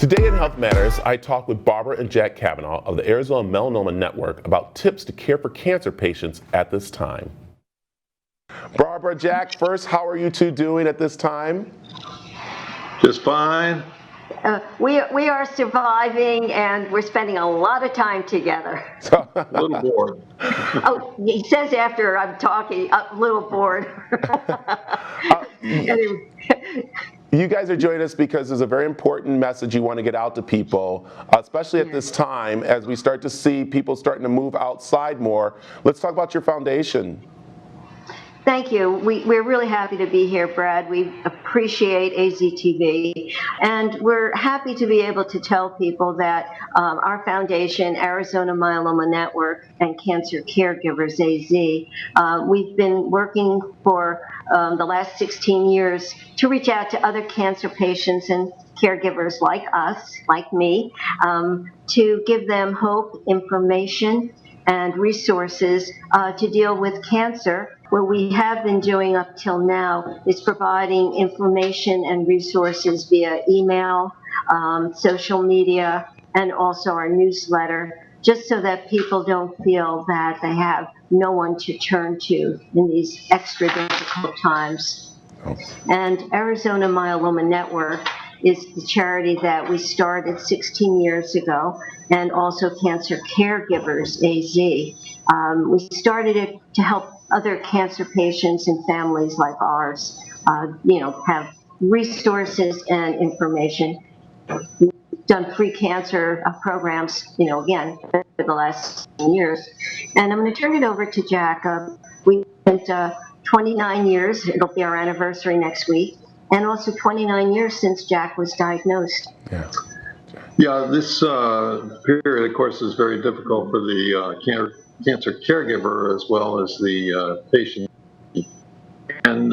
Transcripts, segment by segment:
Today in Health Matters, I talk with Barbara and Jack Kavanaugh of the Arizona Melanoma Network about tips to care for cancer patients at this time. Barbara, Jack, first, how are you two doing at this time? Just fine. We are surviving, and we're spending a lot of time together. A little bored. Oh, he says after I'm talking, a little bored. Anyway. You guys are joining us because there's a very important message you want to get out to people, especially at this time as we start to see people starting to move outside more. Let's talk about your foundation. Thank you. We're really happy to be here, Brad. We appreciate AZTV, and we're happy to be able to tell people that our foundation, Arizona Myeloma Network, and Cancer Caregivers, AZ, we've been working for the last 16 years to reach out to other cancer patients and caregivers like us, like me, to give them hope, information, and resources to deal with cancer. What we have been doing up till now is providing information and resources via email, social media, and also our newsletter, just so that people don't feel that they have no one to turn to in these extra difficult times. And Arizona Myeloma Network is the charity that we started 16 years ago, and also Cancer Caregivers, AZ. We started it to help other cancer patients and families like ours, have resources and information. We've done free cancer programs, again, for the last 10 years. And I'm going to turn it over to Jack. We spent 29 years, it'll be our anniversary next week, and also 29 years since Jack was diagnosed. Yeah, this period, of course, is very difficult for the cancer caregiver as well as the patient. And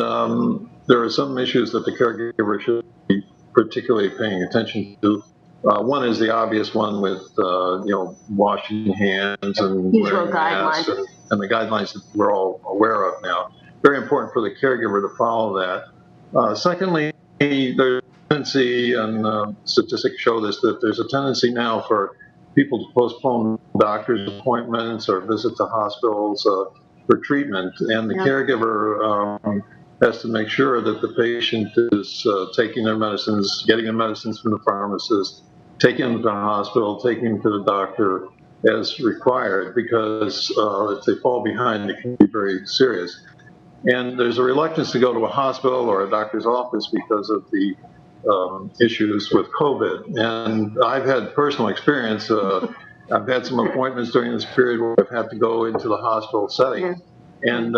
there are some issues that the caregiver should be particularly paying attention to. One is the obvious one with, washing hands and wearing masks and the guidelines that we're all aware of now. Very important for the caregiver to follow that. Secondly, there's a tendency, and statistics show this, that there's a tendency now for people to postpone doctor's appointments or visit to hospitals for treatment. And the caregiver has to make sure that the patient is taking their medicines, getting their medicines from the pharmacist, taking them to the hospital, taking them to the doctor as required, because if they fall behind, it can be very serious. And there's a reluctance to go to a hospital or a doctor's office because of the issues with COVID. And I've had personal experience. I've had some appointments during this period where I've had to go into the hospital setting. And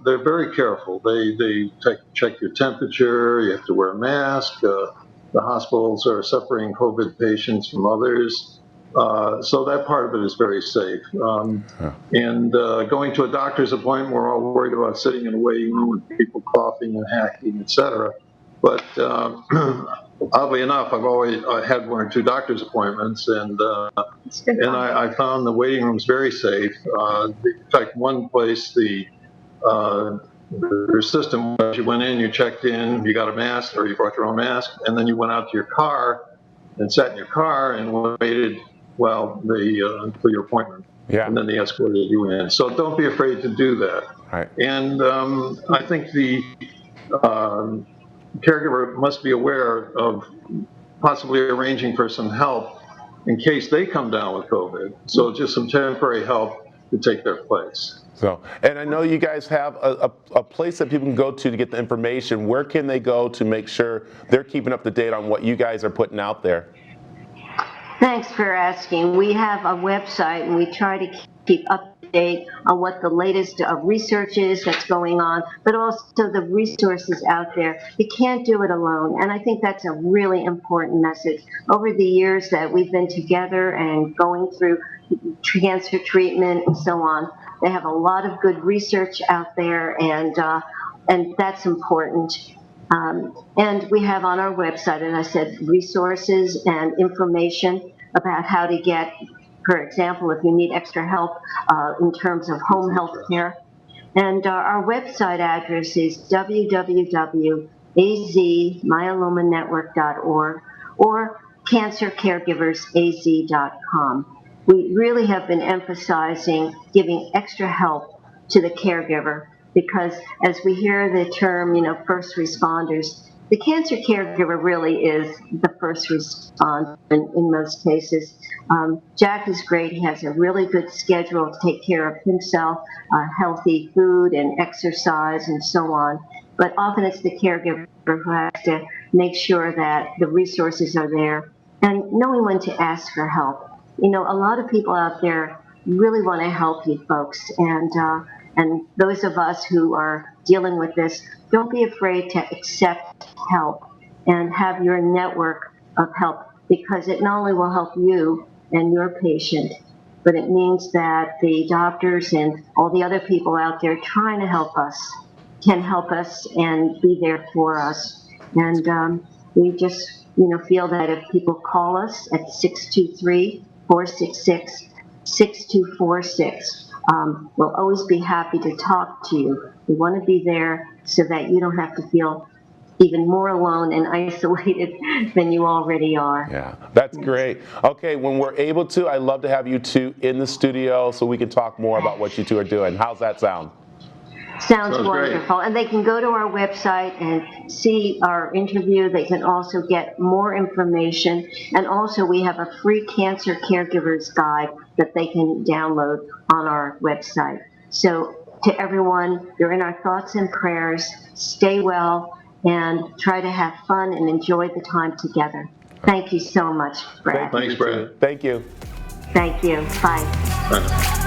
they're very careful. They check your temperature. You have to wear a mask. The hospitals are separating COVID patients from others. So that part of it is very safe. And going to a doctor's appointment, we're all worried about sitting in a waiting room with people coughing and hacking, et cetera. But oddly enough, I've always had one or two doctor's appointments, and I found the waiting rooms very safe. In fact, one place, their system was you went in, you checked in, you got a mask, or you brought your own mask, and then you went out to your car and sat in your car and waited for your appointment. Yeah. And then they escorted you in. So don't be afraid to do that. Right. And I think the caregiver must be aware of possibly arranging for some help in case they come down with COVID. So just some temporary help to take their place. So, and I know you guys have a place that people can go to get the information. Where can they go to make sure they're keeping up to date on what you guys are putting out there? Thanks for asking. We have a website, and we try to keep up to date on what the latest research is that's going on, but also the resources out there. You can't do it alone, and I think that's a really important message. Over the years that we've been together and going through cancer treatment and so on, they have a lot of good research out there, and that's important. And we have on our website, as I said, resources and information about how to get, for example, if you need extra help in terms of home health care. And our website address is www.azmyelomanetwork.org, or cancercaregiversaz.com. We really have been emphasizing giving extra help to the caregiver because as we hear the term, first responders, the cancer caregiver really is the first responder in most cases. Jack is great. He has a really good schedule to take care of himself, healthy food and exercise and so on. But often it's the caregiver who has to make sure that the resources are there and knowing when to ask for help. A lot of people out there really want to help you folks, and those of us who are dealing with this, don't be afraid to accept help and have your network of help because it not only will help you and your patient, but it means that the doctors and all the other people out there trying to help us can help us and be there for us. And we just, feel that if people call us at 623-466-6246, we'll always be happy to talk to you. We want to be there so that you don't have to feel even more alone and isolated than you already are. Yeah, that's great. Okay, when we're able to, I'd love to have you two in the studio so we can talk more about what you two are doing. How's that sound? Sounds wonderful. Great. And they can go to our website and see our interview. They can also get more information. And also we have a free cancer caregivers guide that they can download on our website. So to everyone, you're in our thoughts and prayers. Stay well and try to have fun and enjoy the time together. Thank you so much, Brad. Thanks, Brad. Thank you. Thank you. Bye. Bye.